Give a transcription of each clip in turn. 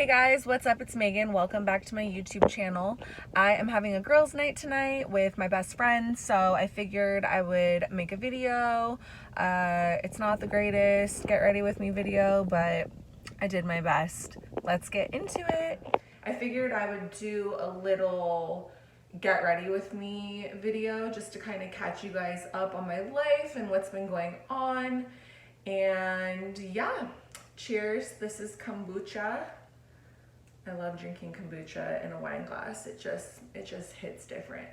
Hey guys, what's up? It's Megan. Welcome back to my YouTube channel. I am having a girls' night tonight with my best friend, so I figured I would make a video. It's not the greatest get ready with me video, but I did my best. Let's get into it. I figured I would do a little get ready with me video just to kind of catch you guys up on my life and what's been going on. And yeah, cheers. This is kombucha. I love drinking kombucha in a wine glass. It just hits different.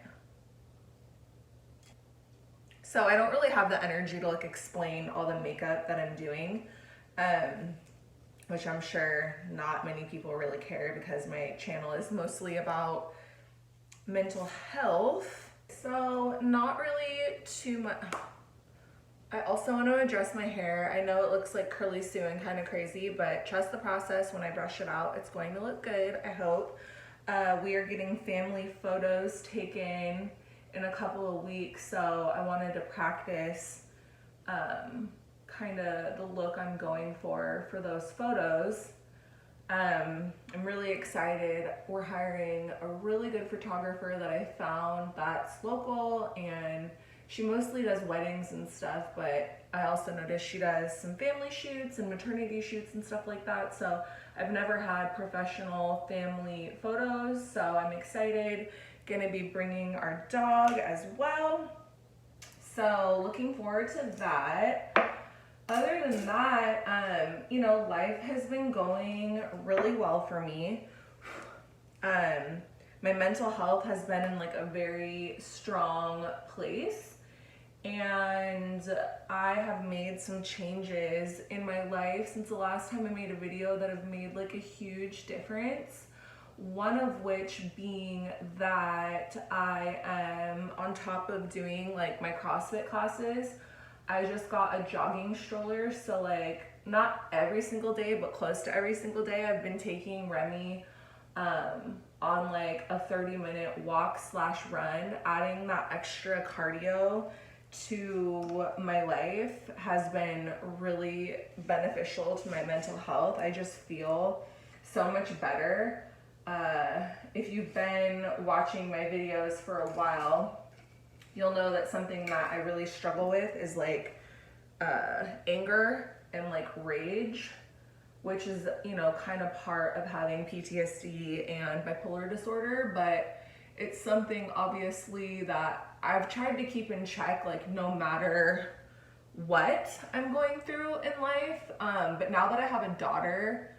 So I don't really have the energy to like explain all the makeup that I'm doing, which I'm sure not many people really care because my channel is mostly about mental health. So not really too much. I also want to address my hair. I know it looks like curly Sue and kind of crazy, but trust the process. When I brush it out, it's going to look good, I hope. We are getting family photos taken in a couple of weeks, so I wanted to practice kind of the look I'm going for those photos. I'm really excited. We're hiring a really good photographer that I found that's local, and she mostly does weddings and stuff, but I also noticed she does some family shoots and maternity shoots and stuff like that. So I've never had professional family photos, so I'm excited. Gonna be bringing our dog as well. So looking forward to that. Other than that, you know, life has been going really well for me. My mental health has been in like a very strong place, and I have made some changes in my life since the last time I made a video that have made like a huge difference. One of which being that I am on top of doing like my CrossFit classes. I just got a jogging stroller, so like not every single day, but close to every single day I've been taking Remy on like a 30-minute walk/run. Adding that extra cardio to my life has been really beneficial to my mental health. I just feel so much better. If you've been watching my videos for a while, you'll know that something that I really struggle with is like anger and like rage, which is, you know, kind of part of having PTSD and bipolar disorder, but it's something obviously that I've tried to keep in check, like no matter what I'm going through in life. But now that I have a daughter,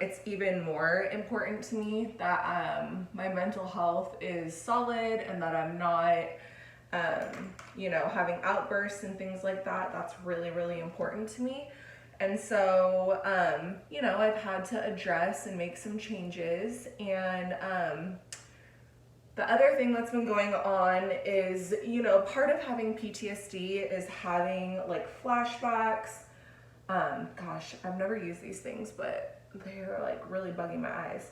it's even more important to me that my mental health is solid and that I'm not you know, having outbursts and things like that. That's really, really important to me. And so, you know, I've had to address and make some changes. And the other thing that's been going on is, you know, part of having PTSD is having like flashbacks. Gosh, I've never used these things, but they're like really bugging my eyes.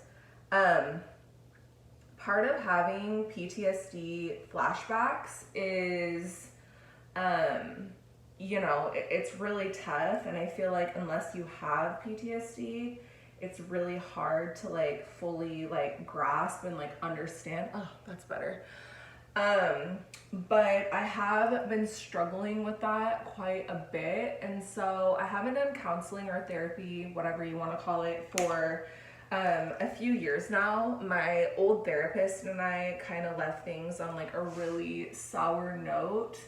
Part of having PTSD flashbacks is, you know, it's really tough. And I feel like unless you have PTSD, it's really hard to like fully like grasp and like understand. Oh, that's better. But I have been struggling with that quite a bit. And so I haven't done counseling or therapy, whatever you want to call it, for a few years now. My old therapist and I kind of left things on like a really sour note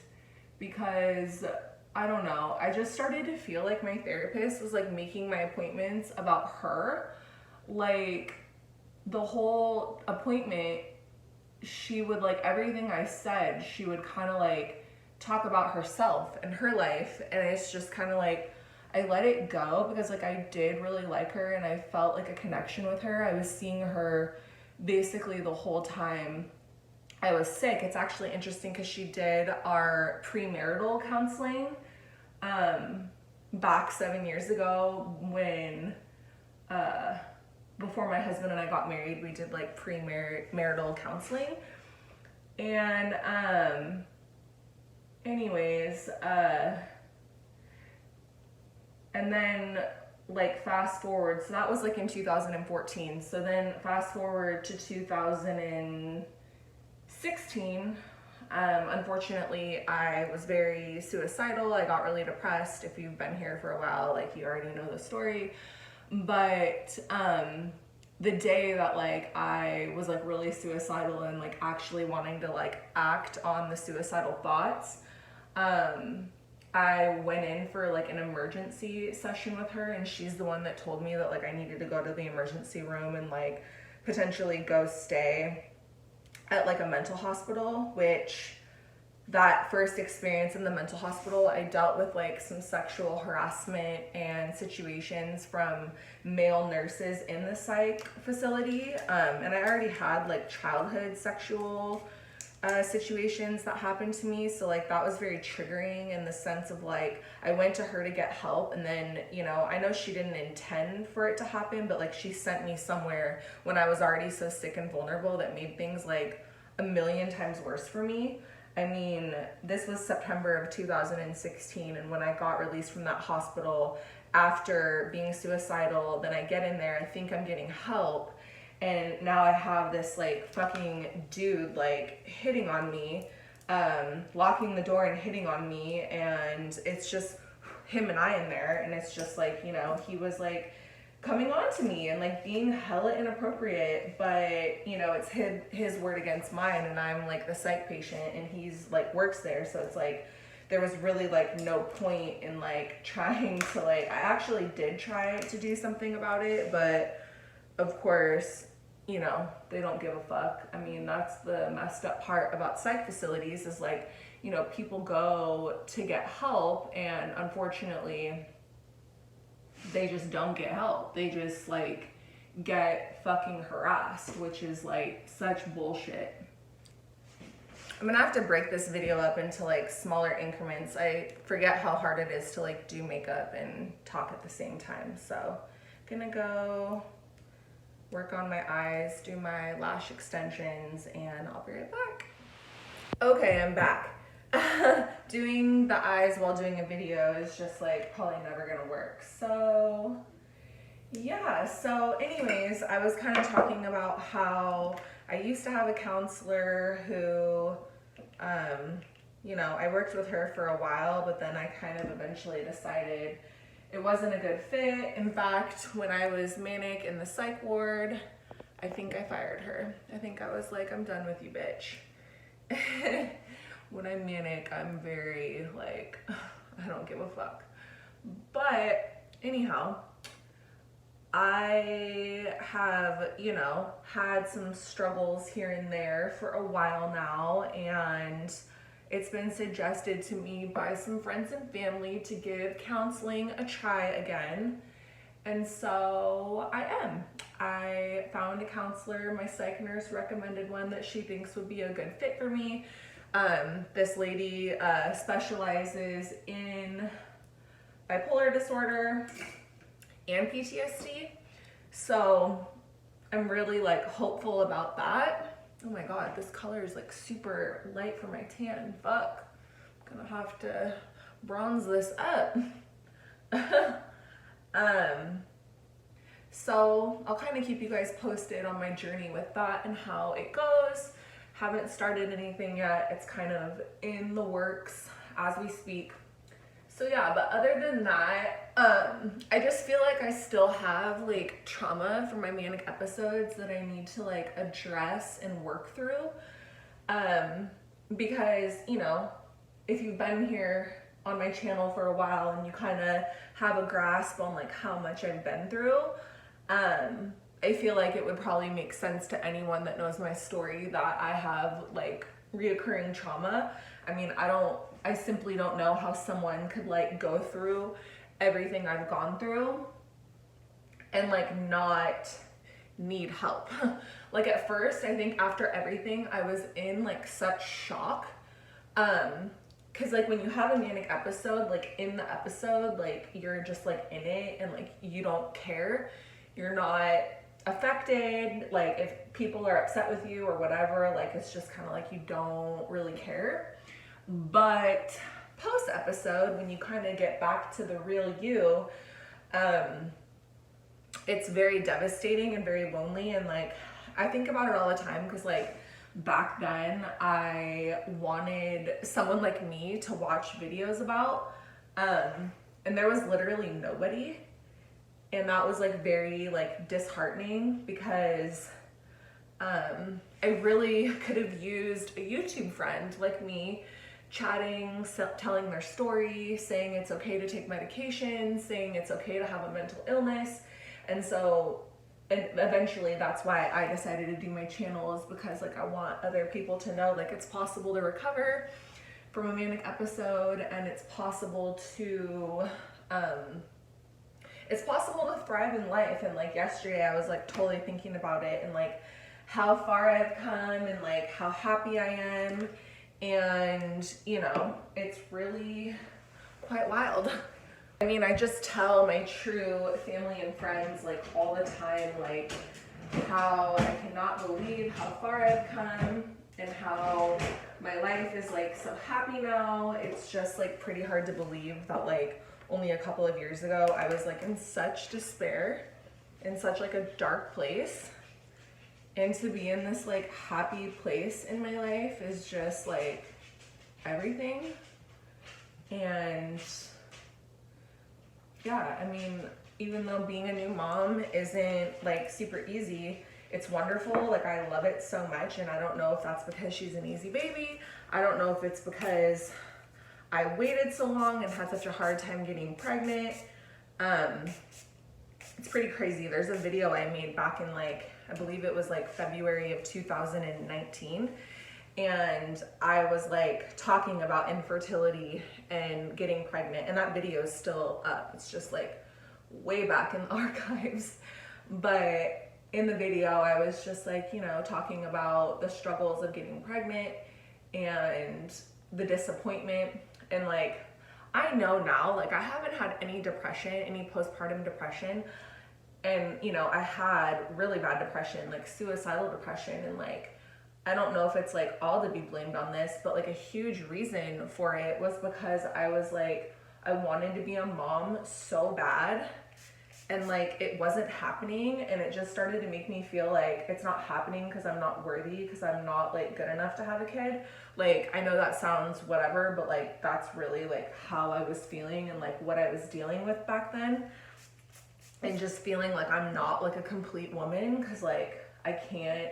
because I don't know, I just started to feel like my therapist was like making my appointments about her. Like the whole appointment, she would like everything I said, she would kind of like talk about herself and her life, and it's just kind of like I let it go because like I did really like her and I felt like a connection with her. I was seeing her basically the whole time I was sick. It's actually interesting because she did our premarital counseling back 7 years ago when before my husband and I got married. We did like premarital counseling. And anyways, and then like fast forward, so that was like in 2014. So then fast forward to 2016. Unfortunately, I was very suicidal. I got really depressed. If you've been here for a while, like you already know the story. But the day that like I was like really suicidal and like actually wanting to like act on the suicidal thoughts, I went in for like an emergency session with her, and she's the one that told me that like I needed to go to the emergency room and like potentially go stay at like a mental hospital, which that first experience in the mental hospital, I dealt with like some sexual harassment and situations from male nurses in the psych facility. And I already had like childhood sexual situations that happened to me. So like that was very triggering in the sense of like, I went to her to get help, and then, you know, I know she didn't intend for it to happen, but like she sent me somewhere when I was already so sick and vulnerable that made things like a million times worse for me. I mean, this was September of 2016, and when I got released from that hospital after being suicidal, then I get in there, I think I'm getting help, and now I have this like fucking dude like hitting on me, locking the door and hitting on me, and it's just him and I in there, and it's just like, you know, he was like coming on to me and like being hella inappropriate, but you know, it's his word against mine, and I'm like the psych patient and he's like works there, so it's like there was really like no point in like trying to like, I actually did try to do something about it, but of course, you know, they don't give a fuck. I mean, that's the messed up part about psych facilities is like, you know, people go to get help, and unfortunately they just don't get help. They just like get fucking harassed, which is like such bullshit. I'm gonna have to break this video up into like smaller increments. I forget how hard it is to like do makeup and talk at the same time. So I'm gonna go work on my eyes, do my lash extensions, and I'll be right back. Okay, I'm back. Doing the eyes while doing a video is just like probably never gonna work. So yeah, so anyways, I was kind of talking about how I used to have a counselor who, you know, I worked with her for a while, but then I kind of eventually decided it wasn't a good fit. In fact, when I was manic in the psych ward, I think I fired her. I think I was like, I'm done with you, bitch. When I'm manic, I'm very like, I don't give a fuck. But anyhow, I have, you know, had some struggles here and there for a while now, and it's been suggested to me by some friends and family to give counseling a try again. And so I am. I found a counselor. My psych nurse recommended one that she thinks would be a good fit for me. This lady specializes in bipolar disorder and PTSD. So I'm really like hopeful about that. Oh my God, this color is like super light for my tan. Fuck. I'm gonna have to bronze this up. So I'll kind of keep you guys posted on my journey with that and how it goes. Haven't started anything yet. It's kind of in the works as we speak. So yeah, but other than that, I just feel like I still have like trauma from my manic episodes that I need to like address and work through. Because, you know, if you've been here on my channel for a while and you kind of have a grasp on like how much I've been through, I feel like it would probably make sense to anyone that knows my story that I have like reoccurring trauma. I mean, I simply don't know how someone could like go through everything I've gone through and like not need help. Like at first, I think after everything, I was in like such shock. Cause like when you have a manic episode, like in the episode, like you're just like in it and like you don't care. You're not affected. Like if people are upset with you or whatever, like it's just kind of like you don't really care. But post episode, when you kind of get back to the real you, it's very devastating and very lonely. And like, I think about it all the time because like back then I wanted someone like me to watch videos about, and there was literally nobody. And that was like very like disheartening because I really could have used a YouTube friend like me chatting, telling their story, saying it's okay to take medication, saying it's okay to have a mental illness. And so, and eventually that's why I decided to do my channel, is because like I want other people to know like it's possible to recover from a manic episode, and it's possible to thrive in life. And like yesterday I was like totally thinking about it and like how far I've come and like how happy I am. And you know, it's really quite wild. I mean, I just tell my true family and friends like all the time, like how I cannot believe how far I've come and how my life is like so happy now. It's just like pretty hard to believe that like only a couple of years ago I was like in such despair, in such like a dark place. And to be in this like happy place in my life is just like everything. And yeah, I mean, even though being a new mom isn't like super easy, it's wonderful. Like I love it so much. And I don't know if that's because she's an easy baby. I don't know if it's because I waited so long and had such a hard time getting pregnant. It's pretty crazy. There's a video I made back in like, I believe it was like February of 2019. And I was like talking about infertility and getting pregnant. And that video is still up. It's just like way back in the archives. But in the video, I was just like, you know, talking about the struggles of getting pregnant and the disappointment. And like, I know now, like I haven't had any depression, any postpartum depression. And, you know, I had really bad depression, like suicidal depression. And like, I don't know if it's like all to be blamed on this, but like a huge reason for it was because I was like, I wanted to be a mom so bad. And like, it wasn't happening. And it just started to make me feel like it's not happening because I'm not worthy, because I'm not like good enough to have a kid. Like, I know that sounds whatever, but like, that's really like how I was feeling and like what I was dealing with back then. And just feeling like I'm not like a complete woman because like I can't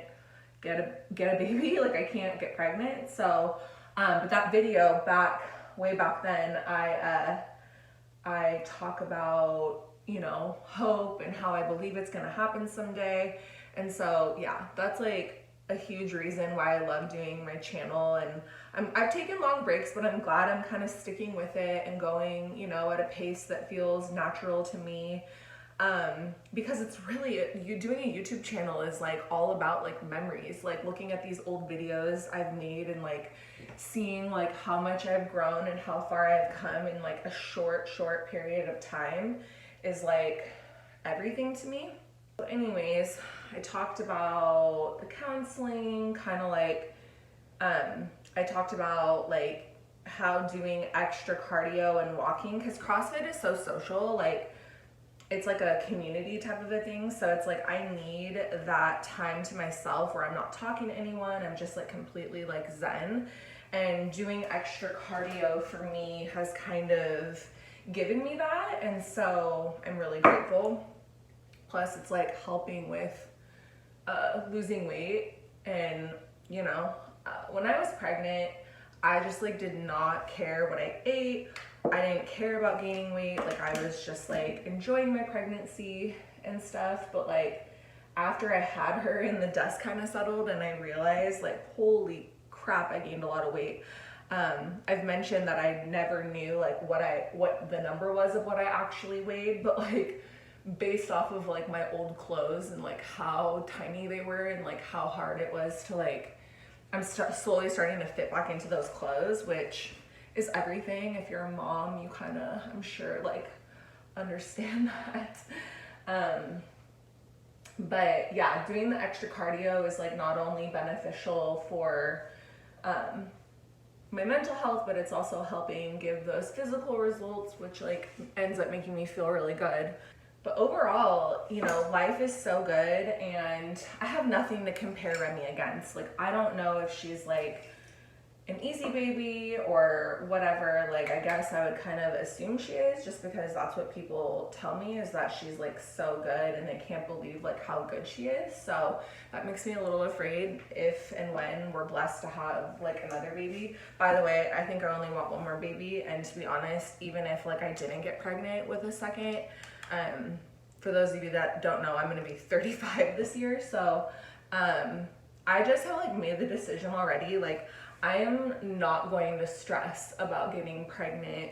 get a baby, like I can't get pregnant. So, but that video way back then, I talk about, you know, hope and how I believe it's gonna happen someday. And so yeah, that's like a huge reason why I love doing my channel. And I've taken long breaks, but I'm glad I'm kind of sticking with it and going, you know, at a pace that feels natural to me. Because it's really, you doing a YouTube channel is like all about like memories, like looking at these old videos I've made and like seeing like how much I've grown and how far I've come in like a short period of time is like everything to me. So anyways, I talked about the counseling, kind of like, I talked about like how doing extra cardio and walking, because CrossFit is so social, like it's like a community type of a thing. So it's like, I need that time to myself where I'm not talking to anyone. I'm just like completely like zen, and doing extra cardio for me has kind of given me that. And so I'm really grateful. Plus it's like helping with losing weight. And you know, when I was pregnant, I just like did not care what I ate. I didn't care about gaining weight. Like I was just like enjoying my pregnancy and stuff. But like after I had her and the dust kind of settled and I realized like, holy crap, I gained a lot of weight. I've mentioned that I never knew like what the number was of what I actually weighed, but like based off of like my old clothes and like how tiny they were and like how hard it was to like, I'm slowly starting to fit back into those clothes, which is everything. If you're a mom, you kind of, I'm sure, like understand that. But yeah, doing the extra cardio is like not only beneficial for my mental health, but it's also helping give those physical results, which like ends up making me feel really good. But overall, you know, life is so good, and I have nothing to compare Remy against. Like, I don't know if she's like an easy baby or whatever. Like, I guess I would kind of assume she is, just because that's what people tell me, is that she's like so good and they can't believe like how good she is. So that makes me a little afraid if and when we're blessed to have like another baby. By the way, I think I only want one more baby, and to be honest, even if like I didn't get pregnant with a second, for those of you that don't know, I'm gonna be 35 this year. So I just have like made the decision already. Like, I am not going to stress about getting pregnant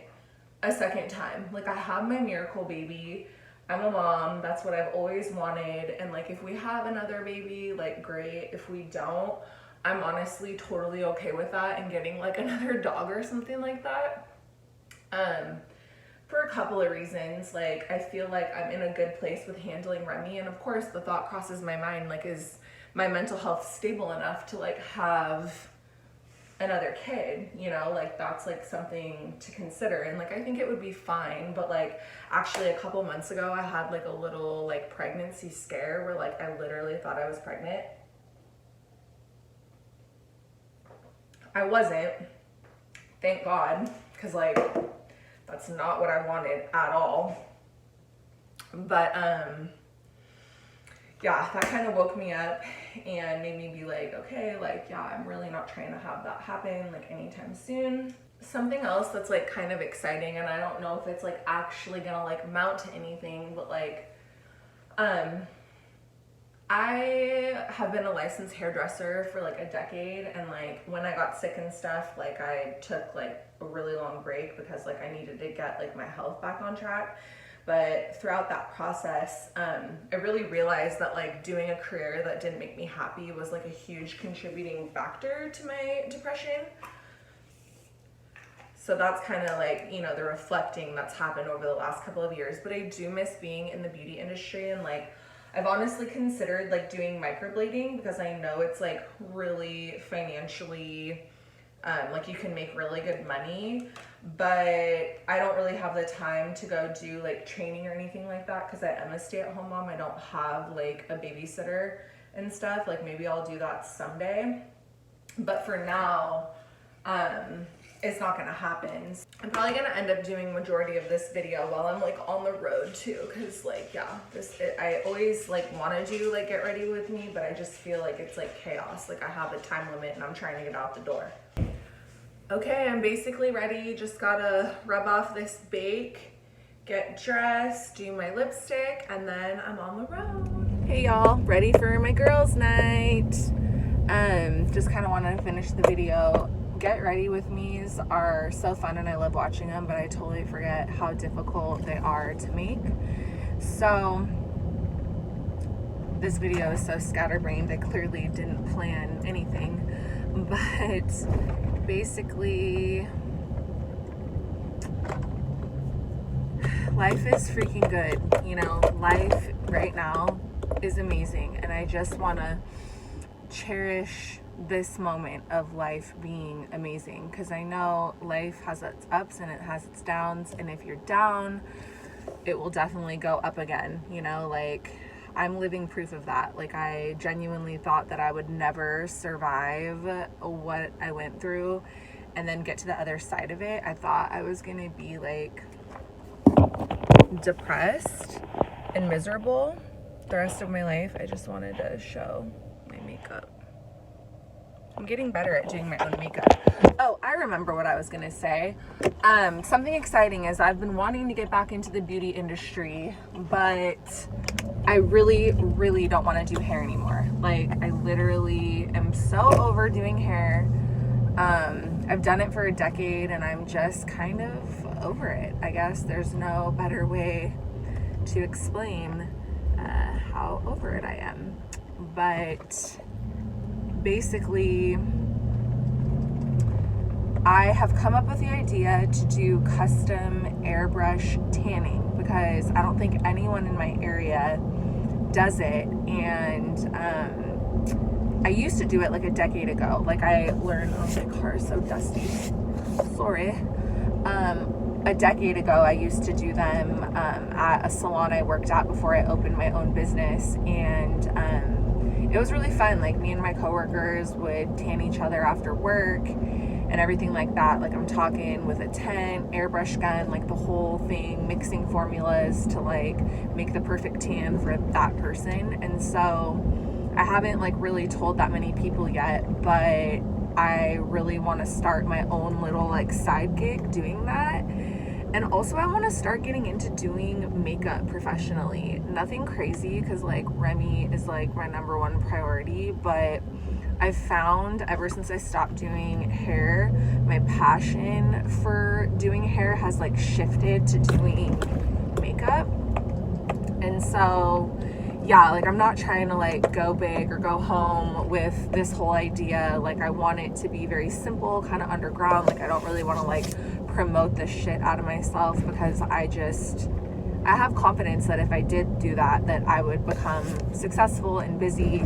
a second time. Like, I have my miracle baby. I'm a mom. That's what I've always wanted. And like, if we have another baby, like, great. If we don't, I'm honestly totally okay with that, and getting like another dog or something like that. For a couple of reasons. Like, I feel like I'm in a good place with handling Remy, and of course the thought crosses my mind, like, is my mental health stable enough to like have another kid, you know? Like, that's like something to consider, and like I think it would be fine. But like, actually a couple months ago I had like a little like pregnancy scare where like I literally thought I was pregnant. I wasn't, thank God, because like that's not what I wanted at all. But yeah, that kind of woke me up and made me be like, okay, like, yeah, I'm really not trying to have that happen like anytime soon. Something else that's like kind of exciting, and I don't know if it's like actually gonna like mount to anything, but like I have been a licensed hairdresser for like a decade, and like when I got sick and stuff, like I took like a really long break because like I needed to get like my health back on track. But throughout that process, I really realized that like doing a career that didn't make me happy was like a huge contributing factor to my depression. So that's kind of like, you know, the reflecting that's happened over the last couple of years. But I do miss being in the beauty industry, and like I've honestly considered like doing microblading, because I know it's like really financially, like you can make really good money, but I don't really have the time to go do like training or anything like that, because I am a stay-at-home mom. I don't have like a babysitter and stuff. Like, maybe I'll do that someday, but for now, it's not gonna happen. I'm probably gonna end up doing majority of this video while I'm like on the road too, because like, yeah, I always like want to do like get ready with me, but I just feel like it's like chaos. Like, I have a time limit and I'm trying to get out the door. Okay, I'm basically ready. Just gotta rub off this bake, get dressed, do my lipstick, and then I'm on the road. Hey y'all, ready for my girls' night. Just kind of want to finish the video. Get ready with me's are so fun and I love watching them, but I totally forget how difficult they are to make. So this video is so scatterbrained, I clearly didn't plan anything, but basically life is freaking good. You know, life right now is amazing, and I just want to cherish this moment of life being amazing, because I know life has its ups and it has its downs, and if you're down, it will definitely go up again. You know, like, I'm living proof of that. Like, I genuinely thought that I would never survive what I went through and then get to the other side of it. I thought I was gonna be like depressed and miserable the rest of my life. I just wanted to show my makeup. I'm getting better at doing my own makeup. Oh, I remember what I was gonna say. Something exciting is I've been wanting to get back into the beauty industry, but I really, really don't want to do hair anymore. Like, I literally am so over doing hair. I've done it for a decade and I'm just kind of over it. I guess there's no better way to explain how over it I am. But basically, I have come up with the idea to do custom airbrush tanning, because I don't think anyone in my area does it, and I used to do it like a decade ago. Like, I learned, oh, my car is so dusty, sorry. a decade ago, I used to do them at a salon I worked at before I opened my own business, and it was really fun. Like, me and my coworkers would tan each other after work and everything like that. Like, I'm talking with a tent, airbrush gun, like the whole thing, mixing formulas to like make the perfect tan for that person. And so I haven't like really told that many people yet, but I really want to start my own little like side gig doing that. And also I want to start getting into doing makeup professionally. Nothing crazy, because like Remy is like my number one priority, but I've found ever since I stopped doing hair, my passion for doing hair has like shifted to doing makeup. And so yeah, like I'm not trying to like go big or go home with this whole idea. Like, I want it to be very simple, kind of underground. Like, I don't really want to like promote the shit out of myself, because I have confidence that if I did do that, that I would become successful and busy.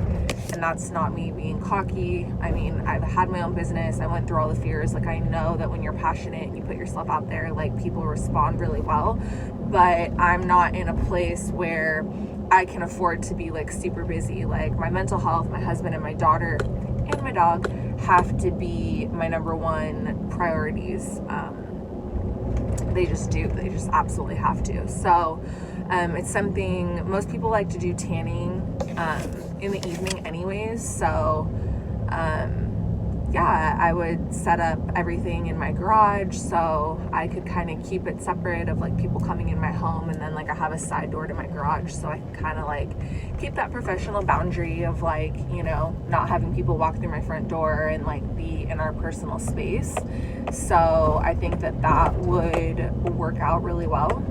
And that's not me being cocky. I mean, I've had my own business. I went through all the fears. Like, I know that when you're passionate and you put yourself out there, like, people respond really well. But I'm not in a place where I can afford to be like super busy. Like, my mental health, my husband and my daughter and my dog have to be my number one priorities. They just absolutely have to. So it's something most people like to do, tanning in the evening anyways. So yeah, I would set up everything in my garage so I could kind of keep it separate of like people coming in my home, and then like I have a side door to my garage so I can kind of like keep that professional boundary of like, you know, not having people walk through my front door and like be in our personal space. So I think that would work out really well.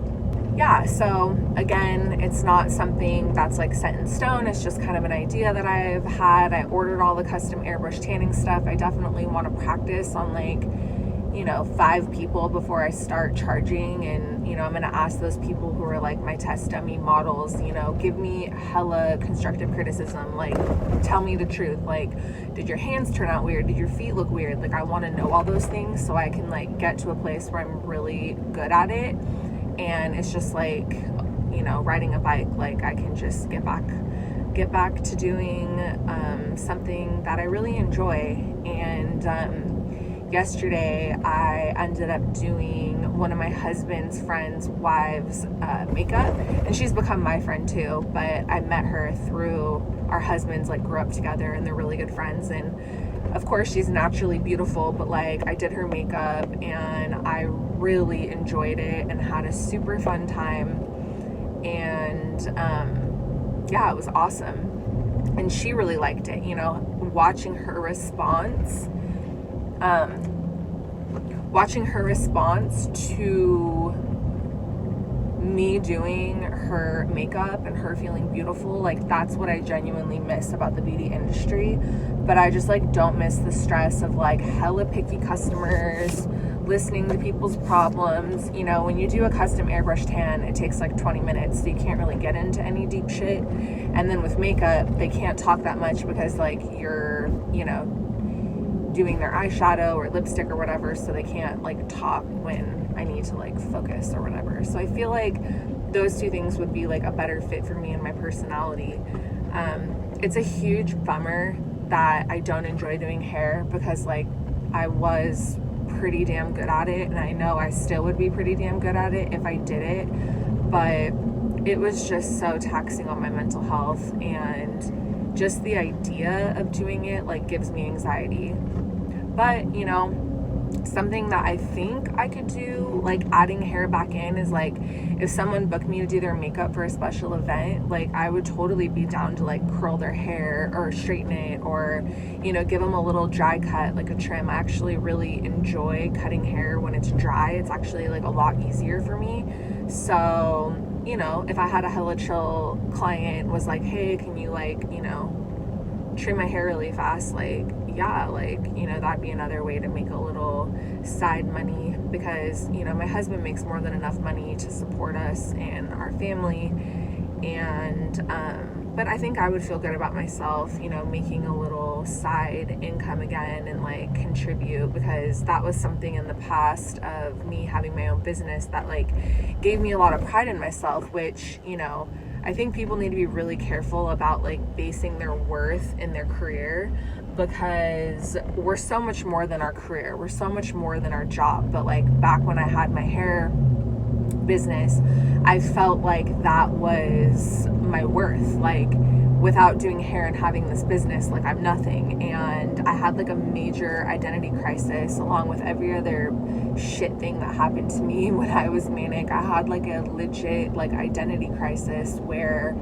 Yeah, so again, it's not something that's like set in stone. It's just kind of an idea that I've had. I ordered all the custom airbrush tanning stuff. I definitely want to practice on like, you know, 5 people before I start charging. And, you know, I'm going to ask those people who are like my test dummy models, you know, give me hella constructive criticism. Like, tell me the truth. Like, did your hands turn out weird? Did your feet look weird? Like, I want to know all those things so I can like get to a place where I'm really good at it. And it's just like, you know, riding a bike. Like, I can just get back to doing something that I really enjoy. And yesterday I ended up doing one of my husband's friend's wives' makeup, and she's become my friend too, but I met her through our husbands, like, grew up together, and they're really good friends. And of course she's naturally beautiful, but like, I did her makeup and I really enjoyed it and had a super fun time. And yeah, it was awesome. And she really liked it, you know, watching her response to me doing her makeup and her feeling beautiful. Like, that's what I genuinely miss about the beauty industry. But I just like don't miss the stress of like hella picky customers, listening to people's problems. You know, when you do a custom airbrush tan, it takes like 20 minutes, so you can't really get into any deep shit. And then with makeup, they can't talk that much because like you're, you know, doing their eyeshadow or lipstick or whatever, so they can't like talk when I need to like focus or whatever. So I feel like those 2 things would be like a better fit for me and my personality. It's a huge bummer that I don't enjoy doing hair, because like I was pretty damn good at it, and I know I still would be pretty damn good at it if I did it, but it was just so taxing on my mental health, and just the idea of doing it like gives me anxiety. But, you know, something that I think I could do, like adding hair back in, is like if someone booked me to do their makeup for a special event, like I would totally be down to like curl their hair or straighten it, or, you know, give them a little dry cut, like a trim. I actually really enjoy cutting hair when it's dry. It's actually like a lot easier for me. So, you know, if I had a hella chill client was like, hey, can you like, you know, trim my hair really fast, like, yeah, like, you know, that'd be another way to make a little side money, because, you know, my husband makes more than enough money to support us and our family. And But I think I would feel good about myself, you know, making a little side income again and like contribute, because that was something in the past of me having my own business that like gave me a lot of pride in myself, which, you know, I think people need to be really careful about like basing their worth in their career, because we're so much more than our career. We're so much more than our job. But like back when I had my hair business, I felt like that was my worth. Like without doing hair and having this business, like I'm nothing. And I had like a major identity crisis along with every other shit thing that happened to me when I was manic. I had like a legit like identity crisis where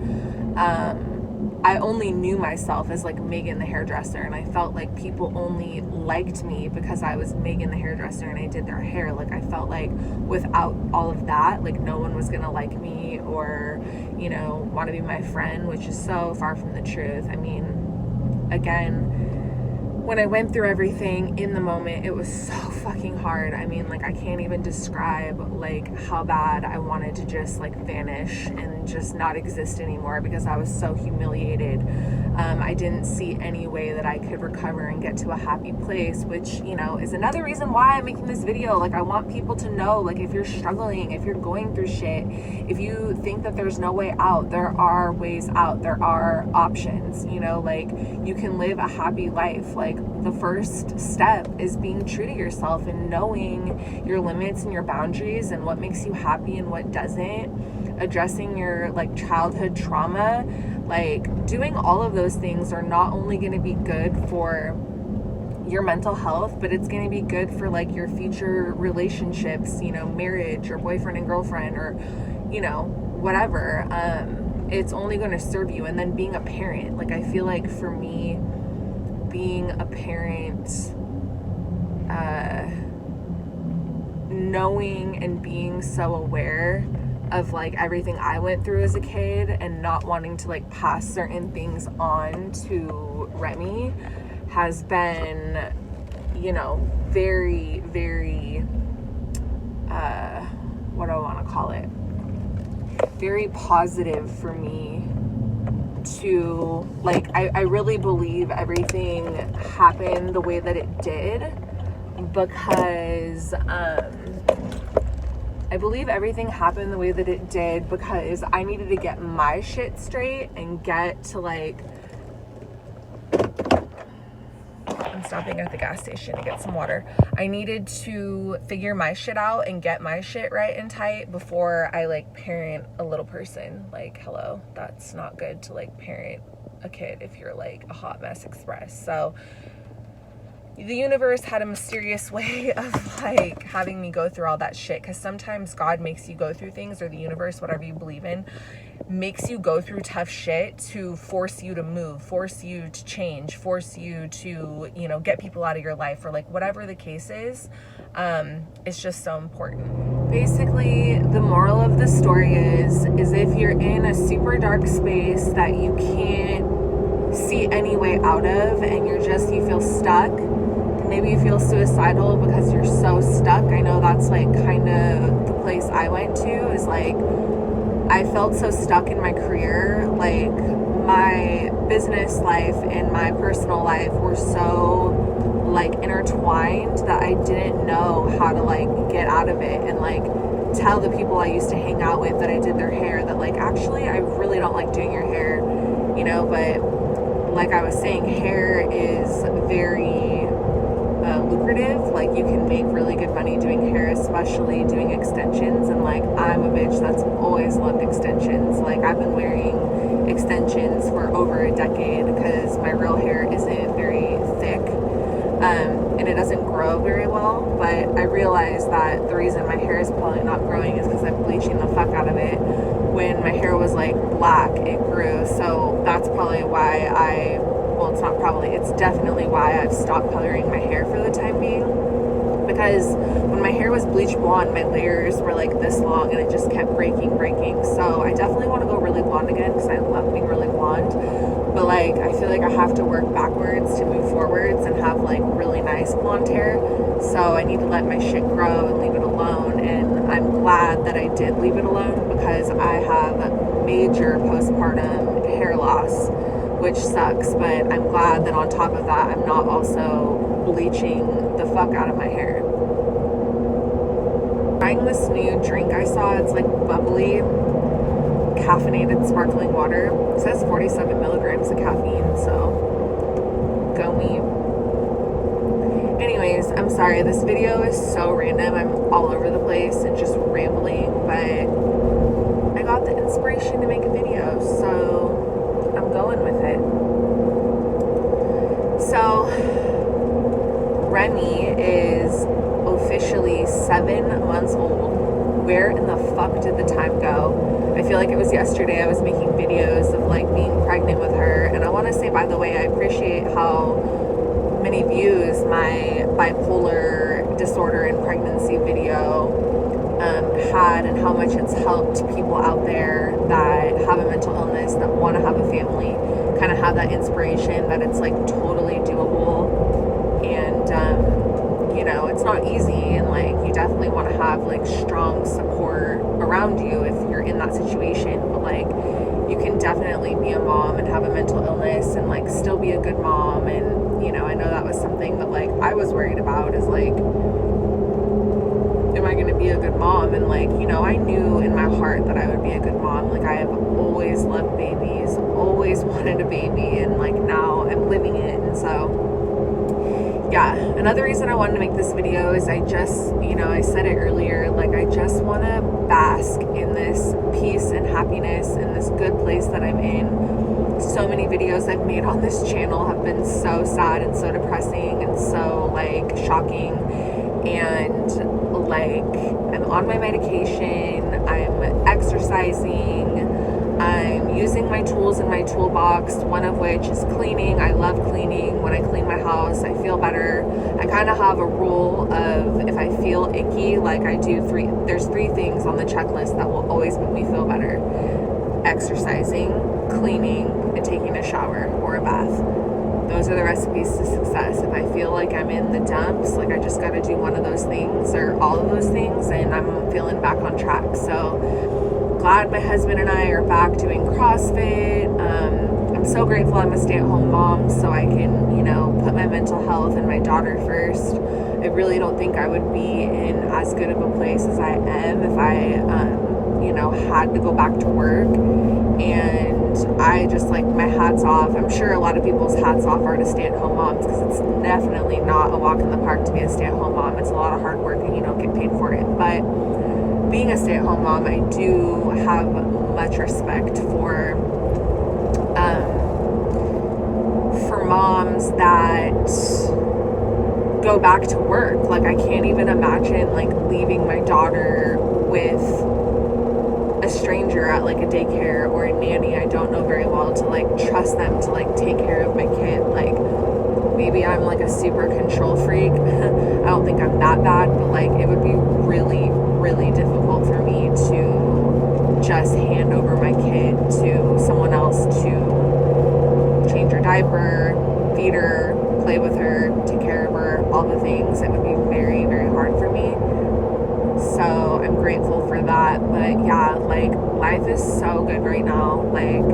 I only knew myself as like Megan the hairdresser, and I felt like people only liked me because I was Megan the hairdresser and I did their hair. Like I felt like without all of that, like no one was gonna like me or, you know, want to be my friend, which is so far from the truth. I mean, again, when I went through everything in the moment, it was so fucking hard. I mean, like I can't even describe like how bad I wanted to just like vanish and just not exist anymore, because I was so humiliated. I didn't see any way that I could recover and get to a happy place, which, you know, is another reason why I'm making this video. Like I want people to know, like if you're struggling, if you're going through shit, if you think that there's no way out, there are ways out, there are options, you know, like you can live a happy life. Like the first step is being true to yourself and knowing your limits and your boundaries and what makes you happy and what doesn't, addressing your like childhood trauma. Like doing all of those things are not only going to be good for your mental health, but it's going to be good for like your future relationships, you know, marriage or boyfriend and girlfriend or, you know, whatever. It's only going to serve you. And then being a parent, like I feel like for me, being a parent, knowing and being so aware of like everything I went through as a kid and not wanting to like pass certain things on to Remy has been, you know, very, very, what do I want to call it? Very positive for me to like, I really believe everything happened the way that it did, because I believe everything happened the way that it did because I needed to get my shit straight and get to like, I'm stopping at the gas station to get some water. I needed to figure my shit out and get my shit right and tight before I like parent a little person. Like, hello, that's not good to like parent a kid if you're like a hot mess express. So the universe had a mysterious way of like having me go through all that shit, because sometimes God makes you go through things, or the universe, whatever you believe in, makes you go through tough shit to force you to move, force you to change, force you to, you know, get people out of your life, or like whatever the case is. It's just so important. Basically, the moral of the story is if you're in a super dark space that you can't see any way out of and you feel stuck, maybe you feel suicidal because you're so stuck. I know that's like kind of the place I went to, is like I felt so stuck in my career. Like my business life and my personal life were so like intertwined that I didn't know how to like get out of it and like tell the people I used to hang out with that I did their hair that like, actually I really don't like doing your hair, you know. But like I was saying, hair is very lucrative. Like you can make really good money doing hair, especially doing extensions. And like I'm a bitch that's always loved extensions. Like I've been wearing extensions for over a decade because my real hair isn't very thick, and it doesn't grow very well. But I realized that the reason my hair is probably not growing is because I'm bleaching the fuck out of it. When my hair was like black, it grew. So that's probably why well, it's not probably, it's definitely why I've stopped coloring my hair for the time being. Because when my hair was bleach blonde, my layers were like this long and it just kept breaking. So I definitely want to go really blonde again because I love being really blonde. But like, I feel like I have to work backwards to move forwards and have like really nice blonde hair. So I need to let my shit grow and leave it alone. And I'm glad that I did leave it alone because I have major postpartum hair loss, which sucks, but I'm glad that on top of that, I'm not also bleaching the fuck out of my hair. Trying this new drink I saw, it's like bubbly, caffeinated sparkling water. It says 47 milligrams of caffeine, so go me. Anyways, I'm sorry, this video is so random. I'm all over the place and just rambling, but I got the inspiration to make a video, so I'm going with it. So, Remy is officially 7 months old. Where in the fuck did the time go? I feel like it was yesterday I was making videos of like being pregnant with her, and I want to say, by the way, I appreciate how many views my bipolar disorder and pregnancy video had, and how much it's helped people out there that have a mental illness, that want to have a family, kind of have that inspiration that it's like totally doable. And you know, it's not easy, and like you definitely want to have like strong support around you if you're in that situation, but like you can definitely be a mom and have a mental illness and like still be a good mom. And you know, I know that was something that like I was worried about, is like, am I going to be a good mom? And like, you know, I knew in my heart that I would be a good mom. Like, I have always loved babies, always wanted a baby, and like now I'm living it. And so yeah, another reason I wanted to make this video is I just, you know, I said it earlier, like I just want to bask in this peace and happiness and this good place that I'm in. So many videos I've made on this channel have been so sad and so depressing and so like shocking, and like I'm on my medication, I'm exercising, I'm using my tools in my toolbox, one of which is cleaning. I love cleaning. When I clean my house, I feel better. I kind of have a rule of, if I feel icky, like I do there's 3 things on the checklist that will always make me feel better: exercising, cleaning, and taking a shower or a bath. Those are the recipes to success. If I feel like I'm in the dumps, like I just got to do one of those things or all of those things, and I'm feeling back on track. So glad my husband and I are back doing CrossFit. I'm so grateful I'm a stay-at-home mom, so I can, you know, put my mental health and my daughter first. I really don't think I would be in as good of a place as I am if I, you know, had to go back to work. And I just, like, my hat's off. I'm sure a lot of people's hats off are to stay-at-home moms, because it's definitely not a walk in the park to be a stay-at-home mom. It's a lot of hard work and you don't get paid for it. But being a stay-at-home mom, I do have much respect for moms that go back to work. Like, I can't even imagine like leaving my daughter with a stranger at like a daycare or a nanny I don't know very well, to like trust them to like take care of my kid. Like, maybe I'm like a super control freak. I don't think I'm that bad, but like it would be really, really difficult for me to just hand over my kid to someone else to change her diaper, feed her, play with her, take care of her, all the things. It would be very, very hard for me. So I'm grateful for that. But yeah, like life is so good right now. Like,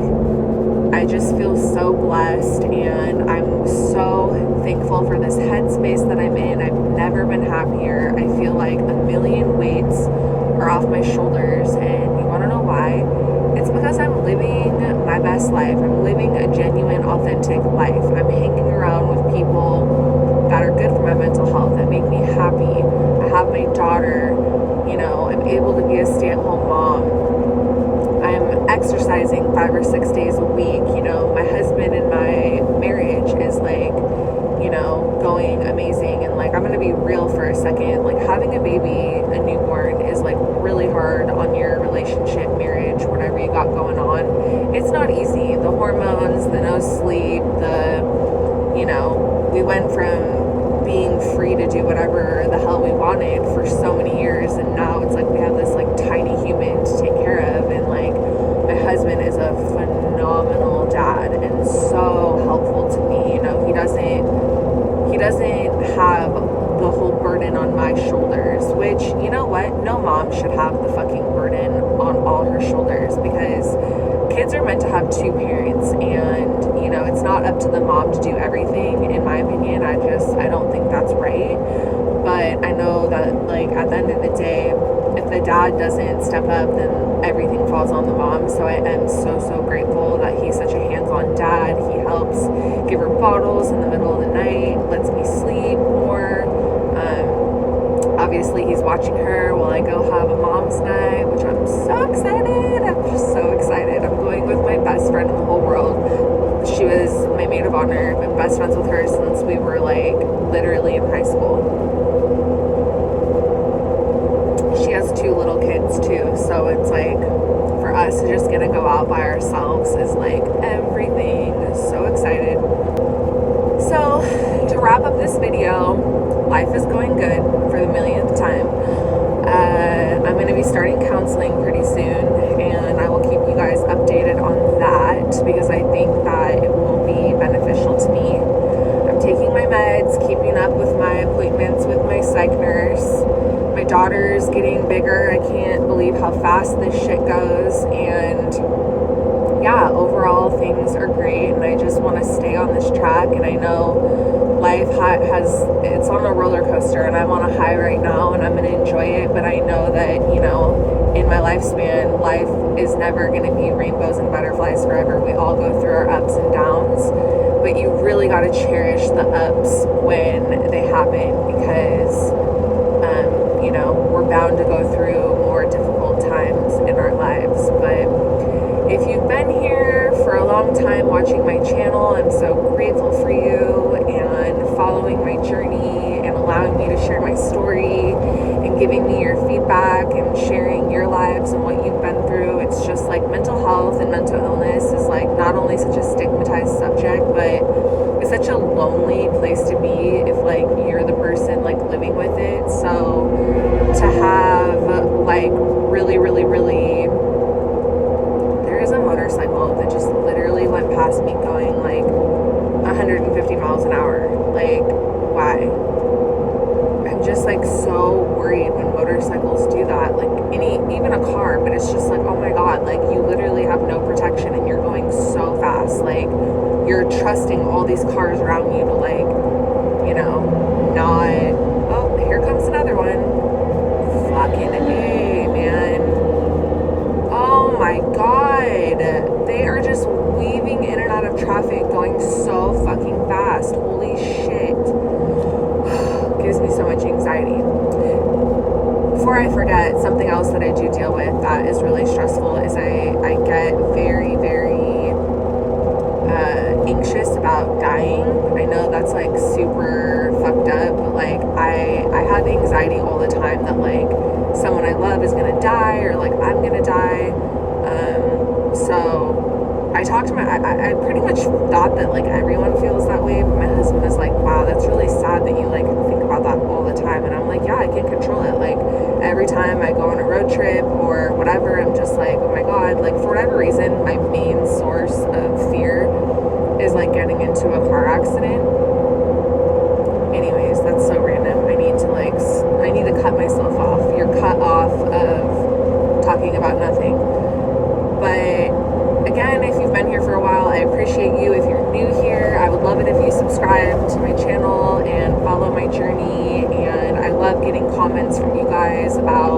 I just feel so blessed, and I'm so thankful for this headspace that I'm in. I've never been happier. I feel like a million weights are off my shoulders, and you want to know why? It's because I'm living my best life. I'm living a genuine, authentic life. I'm hanging around with people that are good for my mental health, that make me happy. I have my daughter, you know, I'm able to be a stay-at-home mom. I'm exercising 5 or 6 days a week. You know, my husband and my marriage is like, you know, going amazing. And like, I'm gonna be real for a second. Like, having a baby, a newborn, is like really hard on your relationship, marriage, whatever you got going on. It's not easy. The hormones, the no sleep, you know, we went from being free to do whatever the hell we wanted for so many years, and now it's like we have this like tiny human to take care of. And like, my husband is a phenomenal dad and so helpful to me. You know, he doesn't have the whole burden on my shoulders, which, you know what, no mom should have the fucking burden on all her shoulders, because kids are meant to have 2 parents. up to the mom to do everything. In my opinion, I don't think that's right. But I know that, like, at the end of the day, if the dad doesn't step up, then everything falls on the mom. So I am so grateful that he's such a hands-on dad. He helps give her bottles in the middle of the night, lets me sleep more. Obviously he's watching her while I go have a mom's night, which I'm so excited. I'm just so excited. I'm going with my best friend in the whole world. She was my maid of honor. I've been best friends with her since we were like literally in high school. She has 2 little kids too, so it's like for us to just get to go out by ourselves is like everything. So excited. So to wrap up this video, life is going good for the millionth time. I'm going to be starting counseling pretty soon, and I will keep you guys updated on that because I think that it will be beneficial to me. I'm taking my meds, keeping up with my appointments with my psych nurse. My daughter's getting bigger. I can't believe how fast this shit goes, and yeah, overall things are great, and I just want to stay on this track. And I know life it's on a roller coaster, and I'm on a high right now, and I'm going to enjoy it. But I know that, you know, in my lifespan, life is never going to be rainbows and butterflies forever. We all go through our ups and downs, but you really got to cherish the ups when they happen, because you know, we're bound to go through more difficult times in our lives. But if you've been here for a long time watching my channel, I'm so grateful for you and following my journey and allowing me to share my story and giving me your feedback and sharing your lives and what you've been through. It's just like mental health and mental illness is like not only such a stigmatized subject, but it's such a lonely place to be if like you're the person like living with it. So to have like really there is a motorcycle that just literally went past me going like 150 miles an hour. Like, why? I'm just like so worried when motorcycles do that. Like even a car, but it's just like, oh my god, like you literally have no protection and you're going so fast. Like you're trusting all these cars around you to like, you know, not, oh, here comes another one. Fucking A, man. Oh my god. They are just weaving in and out of traffic going so fucking fast. Holy shit. Gives me so much anxiety. Before I forget, something else that I do deal with that is really stressful is I get very anxious about dying. I know that's like super fucked up, but like I have anxiety all the time that like someone I love is gonna die or like I'm gonna die. So I talked to I pretty much thought that like everyone feels that way, but my husband was like, wow, that's really sad that you like think about that all the time. And I'm like, yeah, I can't control it. Like every time I go on a road trip or whatever, I'm just like, oh my god, like for whatever reason, my main source of fear is like getting into a car accident. Anyways, that's so random. I need to cut myself off. You're cut off of talking about nothing. But again, if you've been here for a while, I appreciate you. If you're new here, I would love it if you subscribe to my channel and follow my journey. And I love getting comments from you guys about